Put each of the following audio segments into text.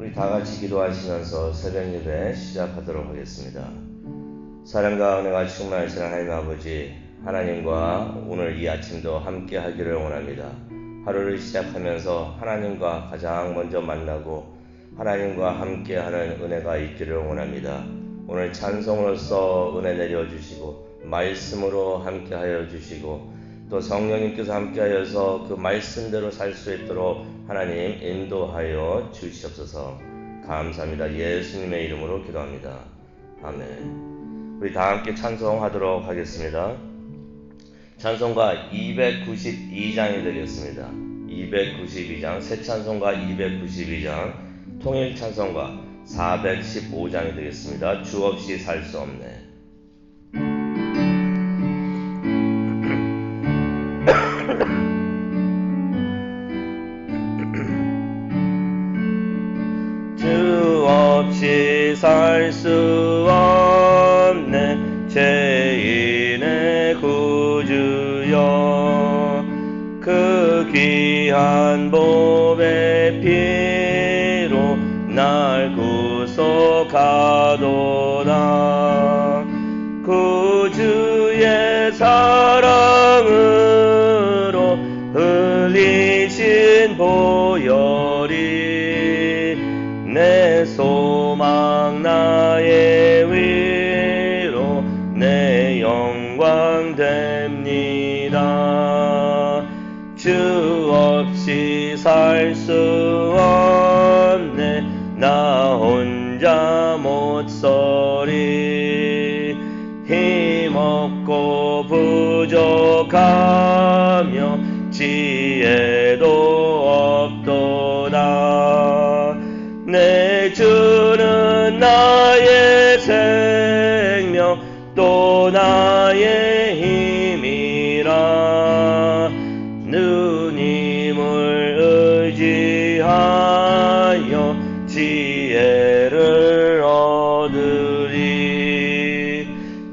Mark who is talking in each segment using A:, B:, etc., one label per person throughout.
A: 우리 다 같이 기도하시면서 새벽 예배 시작하도록 하겠습니다. 사랑과 은혜가 충만하신 하나님 아버지, 하나님과 오늘 이 아침도 함께 하기를 원합니다. 하루를 시작하면서 하나님과 가장 먼저 만나고 하나님과 함께 하는 은혜가 있기를 원합니다. 오늘 찬송으로서 은혜 내려주시고 말씀으로 함께 하여 주시고 또 성령님께서 함께하여서 그 말씀대로 살 수 있도록 하나님 인도하여 주시옵소서. 감사합니다. 예수님의 이름으로 기도합니다. 아멘. 우리 다 함께 찬송하도록 하겠습니다. 찬송가 292장이 되겠습니다. 292장, 새 찬송가 292장, 통일 찬송가 415장이 되겠습니다. 주 없이 살 수 없네. 주 없이 살 수 없네 죄인의 구주여, 그 귀한 보배 피로 날 구속하도다. 구주의 사랑으로 흘리신 보혈이 내 소망 나의 위로 내 영광 됩니다. 주 없이 살 수 없네 나 혼자 못 서리. 힘없고 부족하며 지혜도 없도다. 내 주는 나의 생명 또 나의 힘이라. 누님을 의지하여 지혜를 얻으리.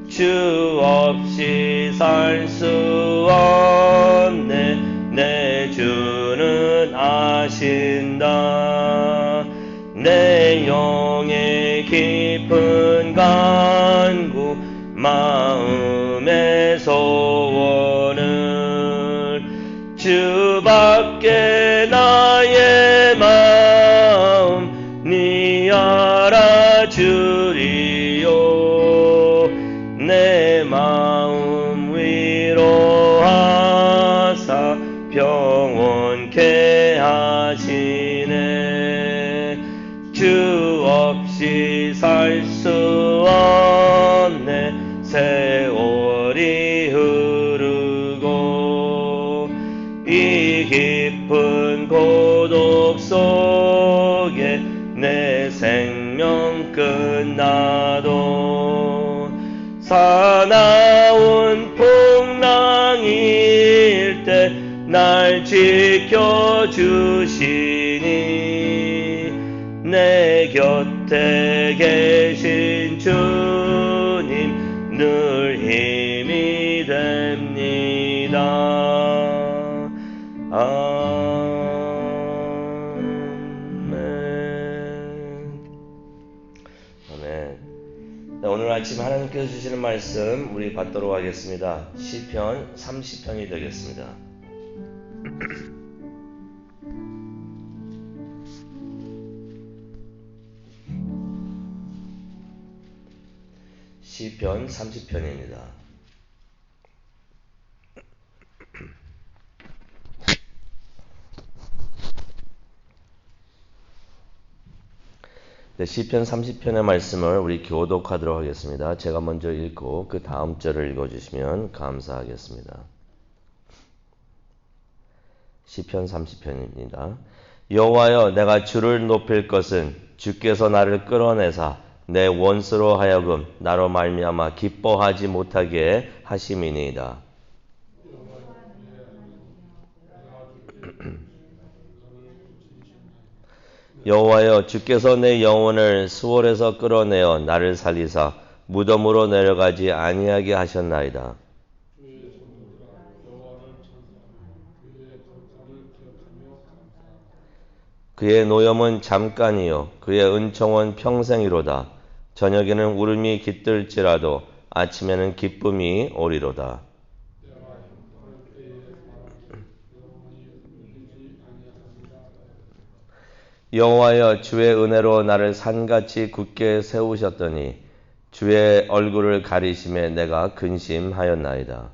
A: 주 없이 살 수 없네 내 주는 아신다. 내 영의 깊은 간구 마음의 소원을 주밖에 나의 마음 니 알아주리요. 내 마음 위로하사 평온케 하시네. 주 없이 살 수 없네 세월이 흐르고 이 깊은 고독 속에 내 생명 끝나도 사나운 풍랑일 때 날 지켜주시니 내 곁에 계신 주님 늘 힘이 됩니다. 아멘. 아멘. 오늘 아침 하나님께서 주시는 말씀 우리 받도록 하겠습니다. 시편 30편이 되겠습니다. 시편 30편입니다. 시편 30편의 말씀을 우리 교독하도록 하겠습니다. 제가 먼저 읽고 그 다음 절을 읽어주시면 감사하겠습니다. 시편 30편입니다. 여호와여, 내가 주를 높일 것은 주께서 나를 끌어내사 내 원수로 하여금 나로 말미암아 기뻐하지 못하게 하심이니이다. 여호와여, 주께서 내 영혼을 수월에서 끌어내어 나를 살리사 무덤으로 내려가지 아니하게 하셨나이다. 그의 노염은 잠깐이요 그의 은총은 평생이로다. 저녁에는 울음이 깃들지라도 아침에는 기쁨이 오리로다. 여호와여 주의 은혜로 나를 산같이 굳게 세우셨더니 주의 얼굴을 가리심에 내가 근심하였나이다.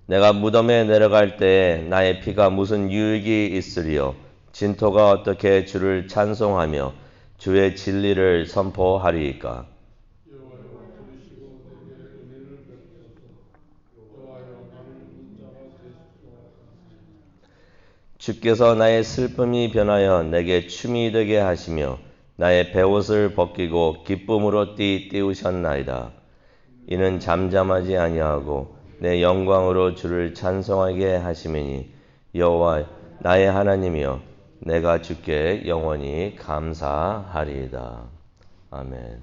A: 내가 무덤에 내려갈 때에 나의 피가 무슨 유익이 있으리요. 진토가 어떻게 주를 찬송하며 주의 진리를 선포하리이까. 주께서 나의 슬픔이 변하여 내게 춤이 되게 하시며 나의 베옷을 벗기고 기쁨으로 띄우셨나이다. 이는 잠잠하지 아니하고 내 영광으로 주를 찬송하게 하심이니 여호와 나의 하나님이여 내가 주께 영원히 감사하리이다. 아멘.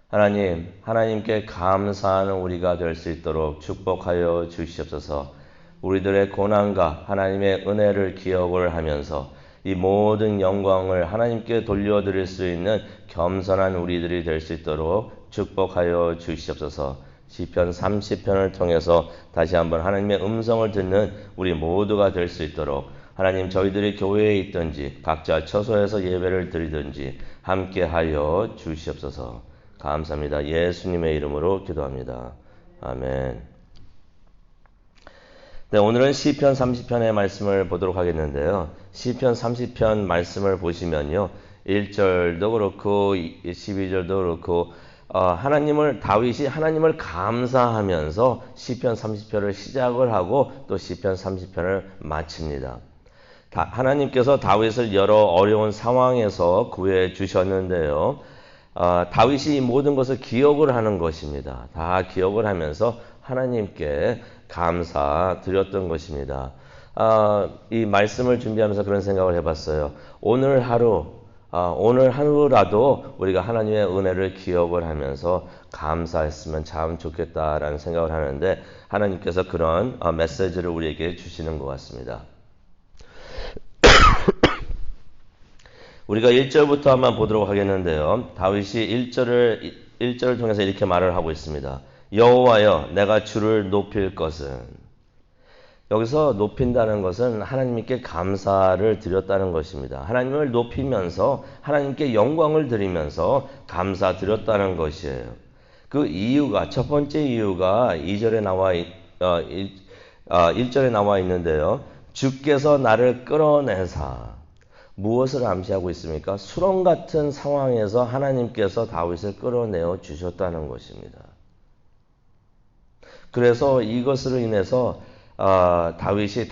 A: 하나님, 하나님께 감사하는 우리가 될 수 있도록 축복하여 주시옵소서. 우리들의 고난과 하나님의 은혜를 기억을 하면서 이 모든 영광을 하나님께 돌려드릴 수 있는 겸손한 우리들이 될 수 있도록 축복하여 주시옵소서. 시편 30편을 통해서 다시 한번 하나님의 음성을 듣는 우리 모두가 될 수 있도록 하나님 저희들이 교회에 있든지 각자 처소에서 예배를 드리든지 함께하여 주시옵소서. 감사합니다. 예수님의 이름으로 기도합니다. 아멘. 네, 오늘은 시편 30편의 말씀을 보도록 하겠는데요. 시편 30편 말씀을 보시면요. 1절도 그렇고 12절도 그렇고 다윗이 하나님을 감사하면서 시편 30편을 시작을 하고 또 시편 30편을 마칩니다. 하나님께서 다윗을 여러 어려운 상황에서 구해 주셨는데요. 다윗이 이 모든 것을 기억을 하는 것입니다. 다 기억을 하면서 하나님께 감사드렸던 것입니다. 이 말씀을 준비하면서 그런 생각을 해봤어요. 오늘 하루라도 우리가 하나님의 은혜를 기억을 하면서 감사했으면 참 좋겠다라는 생각을 하는데 하나님께서 그런 메시지를 우리에게 주시는 것 같습니다. 우리가 1절부터 한번 보도록 하겠는데요. 다윗이 1절을 통해서 이렇게 말을 하고 있습니다. 여호와여 내가 주를 높일 것은, 여기서 높인다는 것은 하나님께 감사를 드렸다는 것입니다. 하나님을 높이면서 하나님께 영광을 드리면서 감사드렸다는 것이에요. 그 이유가, 첫 번째 이유가 2절에 1절에 나와 있는데요. 주께서 나를 끌어내사, 무엇을 암시하고 있습니까? 수렁 같은 상황에서 하나님께서 다윗을 끌어내어 주셨다는 것입니다. 그래서 이것으로 인해서 다윗의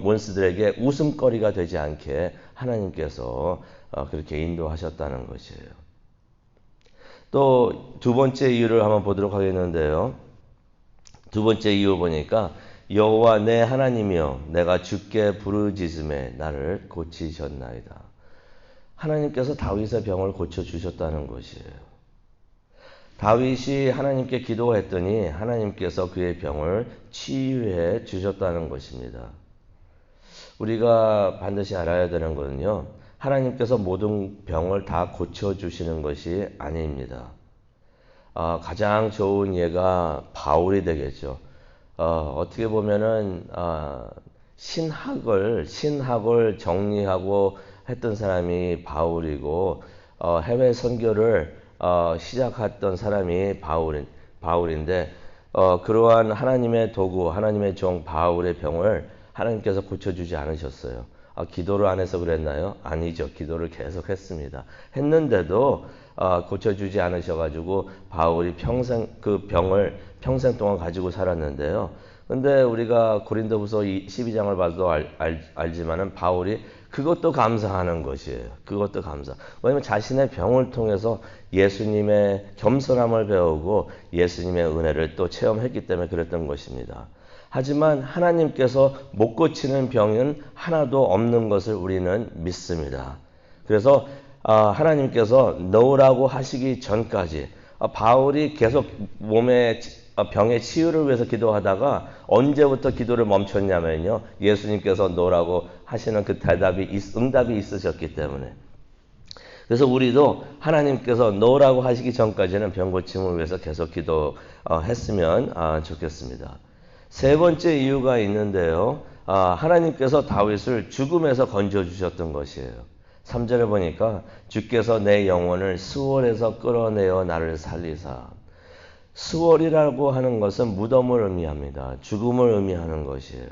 A: 원수들에게 웃음거리가 되지 않게 하나님께서 그렇게 인도하셨다는 것이에요. 또 두 번째 이유를 한번 보도록 하겠는데요. 두 번째 이유 보니까 여호와 내 하나님이여 내가 주께 부르짖음에 나를 고치셨나이다. 하나님께서 다윗의 병을 고쳐주셨다는 것이에요. 다윗이 하나님께 기도했더니 하나님께서 그의 병을 치유해 주셨다는 것입니다. 우리가 반드시 알아야 되는 것은요. 하나님께서 모든 병을 다 고쳐주시는 것이 아닙니다. 가장 좋은 예가 바울이 되겠죠. 어떻게 보면은 신학을 정리하고 했던 사람이 바울이고 해외 선교를 시작했던 사람이 바울인데 그러한 하나님의 도구, 하나님의 종 바울의 병을 하나님께서 고쳐주지 않으셨어요. 기도를 안 해서 그랬나요? 아니죠. 기도를 계속 했습니다. 했는데도 고쳐주지 않으셔가지고 바울이 그 병을 평생 동안 가지고 살았는데요. 근데 우리가 고린도후서 12장을 봐도 알지만은 바울이 그것도 감사하는 것이에요. 그것도 감사. 왜냐하면 자신의 병을 통해서 예수님의 겸손함을 배우고 예수님의 은혜를 또 체험했기 때문에 그랬던 것입니다. 하지만 하나님께서 못 고치는 병은 하나도 없는 것을 우리는 믿습니다. 그래서 하나님께서 넣으라고 하시기 전까지 바울이 계속 몸에 병의 치유를 위해서 기도하다가 언제부터 기도를 멈췄냐면요. 예수님께서 노라고 하시는 그 응답이 있으셨기 때문에. 그래서 우리도 하나님께서 노라고 하시기 전까지는 병 고침을 위해서 계속 기도했으면 좋겠습니다. 세 번째 이유가 있는데요. 하나님께서 다윗을 죽음에서 건져주셨던 것이에요. 3절에 보니까 주께서 내 영혼을 수월에서 끌어내어 나를 살리사. 수월이라고 하는 것은 무덤을 의미합니다. 죽음을 의미하는 것이에요.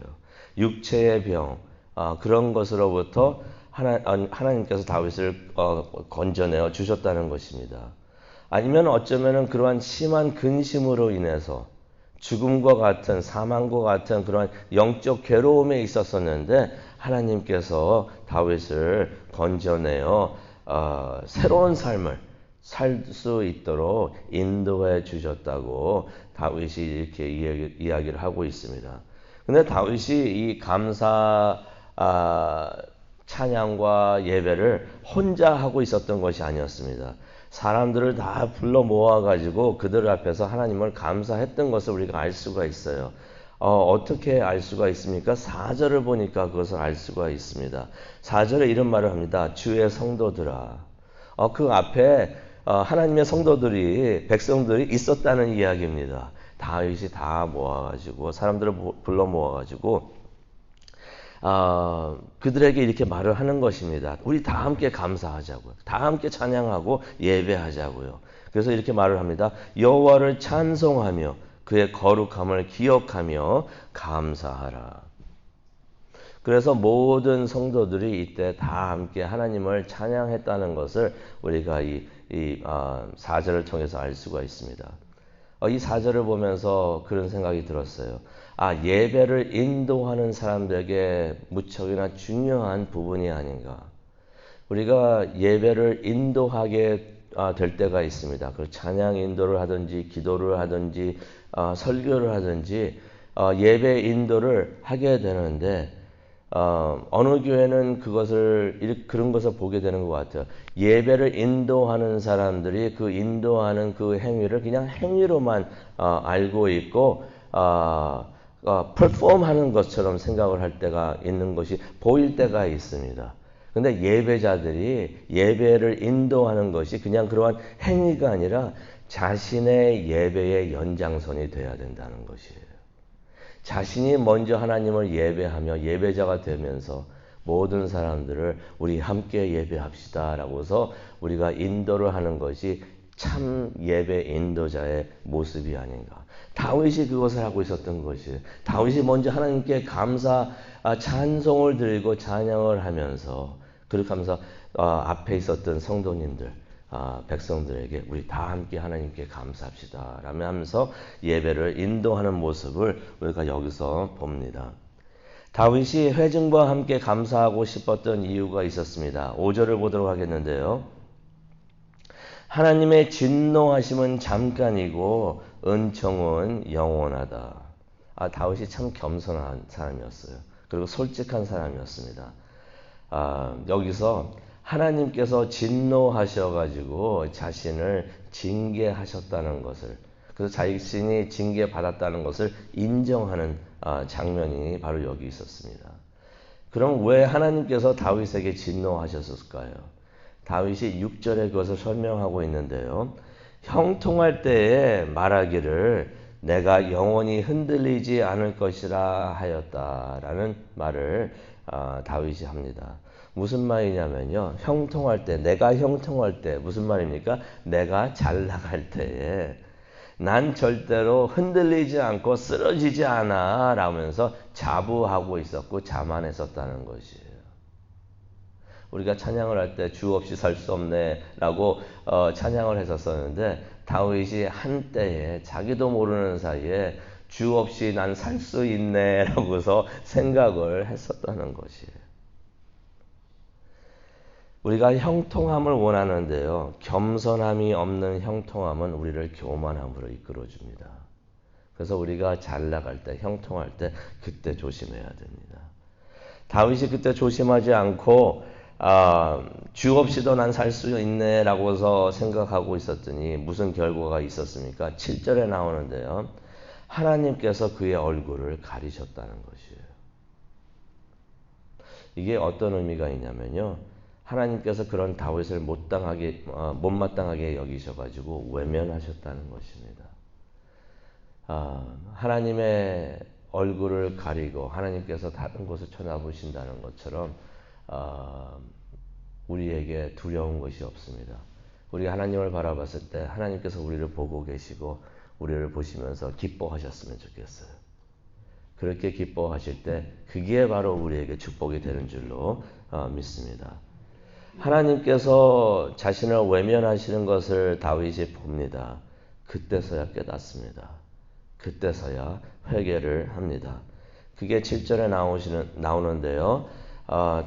A: 육체의 병, 그런 것으로부터 하나님께서 다윗을 건져내어 주셨다는 것입니다. 아니면 어쩌면 그러한 심한 근심으로 인해서 죽음과 같은 사망과 같은 그런 영적 괴로움에 있었었는데 하나님께서 다윗을 건져내어 새로운 삶을 살 수 있도록 인도해 주셨다고 다윗이 이렇게 이야기를 하고 있습니다. 근데 다윗이 이 감사 찬양과 예배를 혼자 하고 있었던 것이 아니었습니다. 사람들을 다 불러 모아가지고 그들 앞에서 하나님을 감사했던 것을 우리가 알 수가 있어요. 어떻게 알 수가 있습니까? 4절을 보니까 그것을 알 수가 있습니다. 4절에 이런 말을 합니다. 주의 성도들아. 그 앞에 하나님의 성도들이, 백성들이 있었다는 이야기입니다. 다윗이 다 모아가지고, 사람들을 불러 모아가지고, 그들에게 이렇게 말을 하는 것입니다. 우리 다 함께 감사하자고요. 다 함께 찬양하고 예배하자고요. 그래서 이렇게 말을 합니다. 여호와를 찬송하며 그의 거룩함을 기억하며 감사하라. 그래서 모든 성도들이 이때 다 함께 하나님을 찬양했다는 것을 우리가 이 4절을 통해서 알 수가 있습니다. 이 4절을 보면서 그런 생각이 들었어요. 예배를 인도하는 사람들에게 무척이나 중요한 부분이 아닌가. 우리가 예배를 인도하게 될 때가 있습니다. 그 찬양 인도를 하든지 기도를 하든지 설교를 하든지 예배 인도를 하게 되는데 어느 교회는 그런 것을 보게 되는 것 같아요. 예배를 인도하는 사람들이 그 인도하는 그 행위를 그냥 행위로만 알고 있고 퍼폼하는 것처럼 생각을 할 때가 있는 것이 보일 때가 있습니다. 근데 예배자들이 예배를 인도하는 것이 그냥 그러한 행위가 아니라 자신의 예배의 연장선이 돼야 된다는 것이에요. 자신이 먼저 하나님을 예배하며 예배자가 되면서 모든 사람들을 우리 함께 예배합시다 라고서 우리가 인도를 하는 것이 참 예배 인도자의 모습이 아닌가. 다윗이 그것을 하고 있었던 것이에요. 다윗이 먼저 하나님께 감사, 찬송을 드리고 찬양을 하면서 그렇게 하면서 앞에 있었던 성도님들, 백성들에게 우리 다 함께 하나님께 감사합시다 라며 하면서 예배를 인도하는 모습을 우리가 여기서 봅니다. 다윗이 회중과 함께 감사하고 싶었던 이유가 있었습니다. 5절을 보도록 하겠는데요. 하나님의 진노하심은 잠깐이고 은총은 영원하다. 다윗이 참 겸손한 사람이었어요. 그리고 솔직한 사람이었습니다. 여기서 하나님께서 진노하셔가지고 자신을 징계하셨다는 것을, 그래서 자신이 징계받았다는 것을 인정하는 장면이 바로 여기 있었습니다. 그럼 왜 하나님께서 다윗에게 진노하셨을까요? 다윗이 6절에 그것을 설명하고 있는데요. 형통할 때에 말하기를 내가 영원히 흔들리지 않을 것이라 하였다라는 말을 다윗이 합니다. 무슨 말이냐면요. 형통할 때, 내가 형통할 때 무슨 말입니까? 내가 잘 나갈 때에 난 절대로 흔들리지 않고 쓰러지지 않아 라면서 자부하고 있었고 자만했었다는 것이에요. 우리가 찬양을 할 때 주 없이 살 수 없네 라고 찬양을 했었었는데 다윗이 한때에 자기도 모르는 사이에 주 없이 난 살 수 있네 라고서 생각을 했었다는 것이에요. 우리가 형통함을 원하는데요. 겸손함이 없는 형통함은 우리를 교만함으로 이끌어줍니다. 그래서 우리가 잘 나갈 때, 형통할 때 그때 조심해야 됩니다. 다윗이 그때 조심하지 않고 주 없이도 난 살 수 있네 라고서 생각하고 있었더니 무슨 결과가 있었습니까? 7절에 나오는데요. 하나님께서 그의 얼굴을 가리셨다는 것이에요. 이게 어떤 의미가 있냐면요. 하나님께서 그런 다윗을 못마땅하게 여기셔가지고 외면하셨다는 것입니다. 하나님의 얼굴을 가리고 하나님께서 다른 곳을 쳐다보신다는 것처럼 우리에게 두려운 것이 없습니다. 우리가 하나님을 바라봤을 때 하나님께서 우리를 보고 계시고 우리를 보시면서 기뻐하셨으면 좋겠어요. 그렇게 기뻐하실 때 그게 바로 우리에게 축복이 되는 줄로 믿습니다. 하나님께서 자신을 외면하시는 것을 다윗이 봅니다. 그때서야 깨닫습니다. 그때서야 회개를 합니다. 그게 7절에 나오는데요.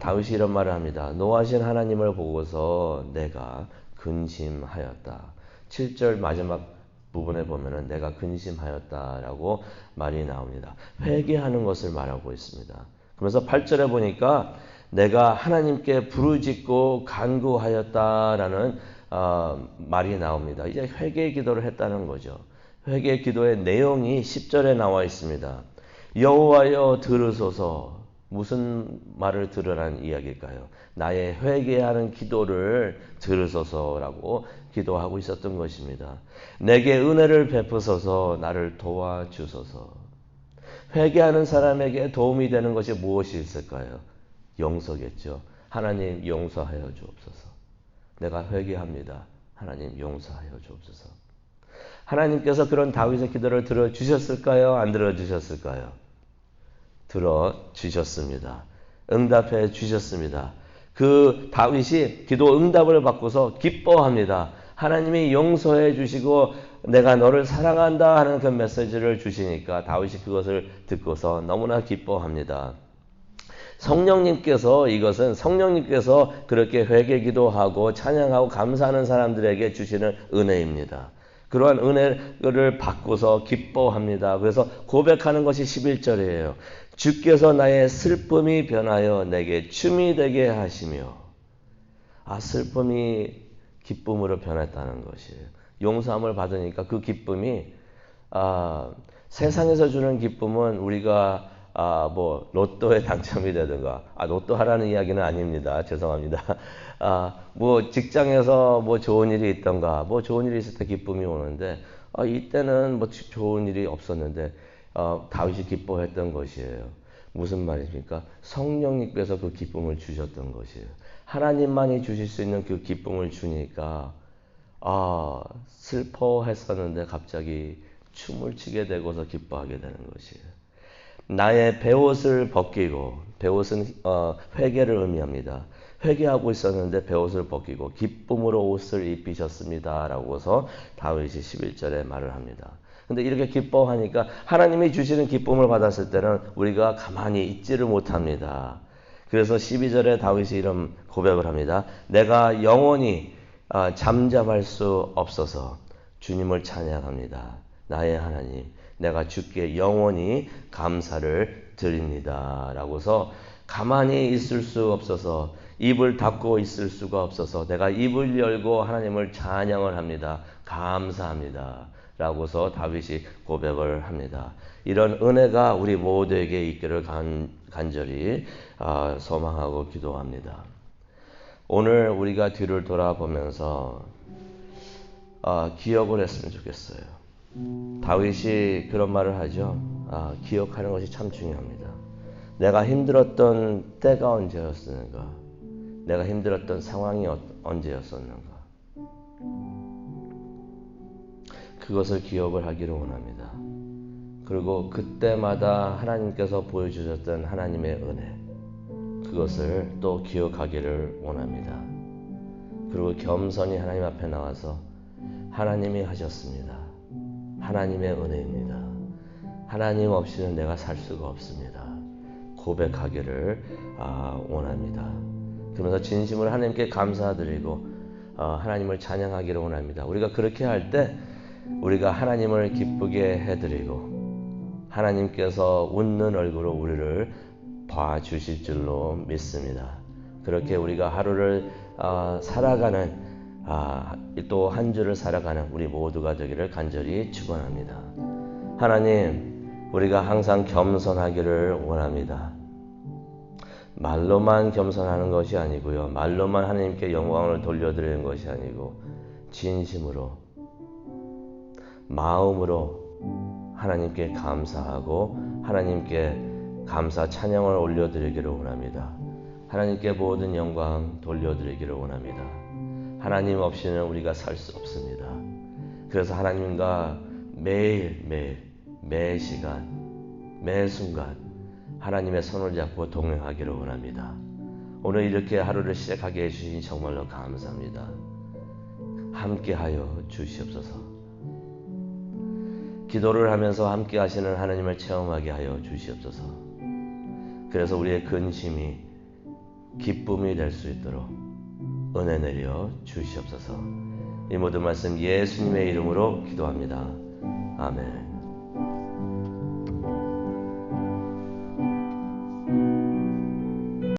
A: 다윗이 이런 말을 합니다. 노하신 하나님을 보고서 내가 근심하였다. 7절 마지막 부분에 보면은 내가 근심하였다라고 말이 나옵니다. 회개하는 것을 말하고 있습니다. 그러면서 8절에 보니까 내가 하나님께 부르짖고 간구하였다라는 말이 나옵니다. 이제 회개 기도를 했다는 거죠. 회개 기도의 내용이 10절에 나와 있습니다. 여호와여 들으소서. 무슨 말을 들으라는 이야기일까요? 나의 회개하는 기도를 들으소서라고 기도하고 있었던 것입니다. 내게 은혜를 베푸소서 나를 도와주소서. 회개하는 사람에게 도움이 되는 것이 무엇이 있을까요? 용서겠죠. 하나님 용서하여 주옵소서. 내가 회개합니다. 하나님 용서하여 주옵소서. 하나님께서 그런 다윗의 기도를 들어주셨을까요? 안 들어주셨을까요? 들어주셨습니다. 응답해 주셨습니다. 그 다윗이 기도 응답을 받고서 기뻐합니다. 하나님이 용서해 주시고 내가 너를 사랑한다 하는 그 메시지를 주시니까 다윗이 그것을 듣고서 너무나 기뻐합니다. 성령님께서 그렇게 회개 기도하고 찬양하고 감사하는 사람들에게 주시는 은혜입니다. 그러한 은혜를 받고서 기뻐합니다. 그래서 고백하는 것이 11절이에요. 주께서 나의 슬픔이 변하여 내게 춤이 되게 하시며. 슬픔이 기쁨으로 변했다는 것이에요. 용서함을 받으니까 그 기쁨이 세상에서 주는 기쁨은 우리가 로또에 당첨이 되든가, 로또 하라는 이야기는 아닙니다. 죄송합니다. 직장에서 좋은 일이 있던가, 좋은 일이 있을 때 기쁨이 오는데, 이때는 좋은 일이 없었는데, 다윗이 기뻐했던 것이에요. 무슨 말입니까? 성령님께서 그 기쁨을 주셨던 것이에요. 하나님만이 주실 수 있는 그 기쁨을 주니까, 슬퍼했었는데 갑자기 춤을 추게 되고서 기뻐하게 되는 것이에요. 나의 베옷을 벗기고, 베옷은 회개를 의미합니다. 회개하고 있었는데 베옷을 벗기고 기쁨으로 옷을 입히셨습니다 라고서 다윗이 11절에 말을 합니다. 근데 이렇게 기뻐하니까 하나님이 주시는 기쁨을 받았을 때는 우리가 가만히 있지를 못합니다. 그래서 12절에 다윗이 이런 고백을 합니다. 내가 영원히 잠잠할 수 없어서 주님을 찬양합니다. 나의 하나님, 내가 주께 영원히 감사를 드립니다. 라고서 가만히 있을 수 없어서 입을 닫고 있을 수가 없어서 내가 입을 열고 하나님을 찬양을 합니다. 감사합니다. 라고서 다윗이 고백을 합니다. 이런 은혜가 우리 모두에게 있기를 간절히 소망하고 기도합니다. 오늘 우리가 뒤를 돌아보면서 기억을 했으면 좋겠어요. 다윗이 그런 말을 하죠. 기억하는 것이 참 중요합니다. 내가 힘들었던 때가 언제였었는가? 내가 힘들었던 상황이 언제였었는가? 그것을 기억을 하기를 원합니다. 그리고 그때마다 하나님께서 보여주셨던 하나님의 은혜, 그것을 또 기억하기를 원합니다. 그리고 겸손히 하나님 앞에 나와서 하나님이 하셨습니다. 하나님의 은혜입니다. 하나님 없이는 내가 살 수가 없습니다. 고백하기를 원합니다. 그러면서 진심으로 하나님께 감사드리고 하나님을 찬양하기를 원합니다. 우리가 그렇게 할 때 우리가 하나님을 기쁘게 해드리고 하나님께서 웃는 얼굴로 우리를 봐주실 줄로 믿습니다. 그렇게 우리가 하루를 살아가는 또 한 주를 살아가는 우리 모두가 되기를 간절히 축원합니다. 하나님, 우리가 항상 겸손하기를 원합니다. 말로만 겸손하는 것이 아니고요, 말로만 하나님께 영광을 돌려드리는 것이 아니고 진심으로, 마음으로 하나님께 감사하고 하나님께 감사 찬양을 올려드리기를 원합니다. 하나님께 모든 영광 돌려드리기를 원합니다. 하나님 없이는 우리가 살 수 없습니다. 그래서 하나님과 매일매일, 매 시간, 매 순간 하나님의 손을 잡고 동행하기를 원합니다. 오늘 이렇게 하루를 시작하게 해주시니 정말로 감사합니다. 함께하여 주시옵소서. 기도를 하면서 함께 하시는 하나님을 체험하게 하여 주시옵소서. 그래서 우리의 근심이 기쁨이 될 수 있도록 은혜 내려 주시옵소서. 이 모든 말씀 예수님의 이름으로 기도합니다. 아멘.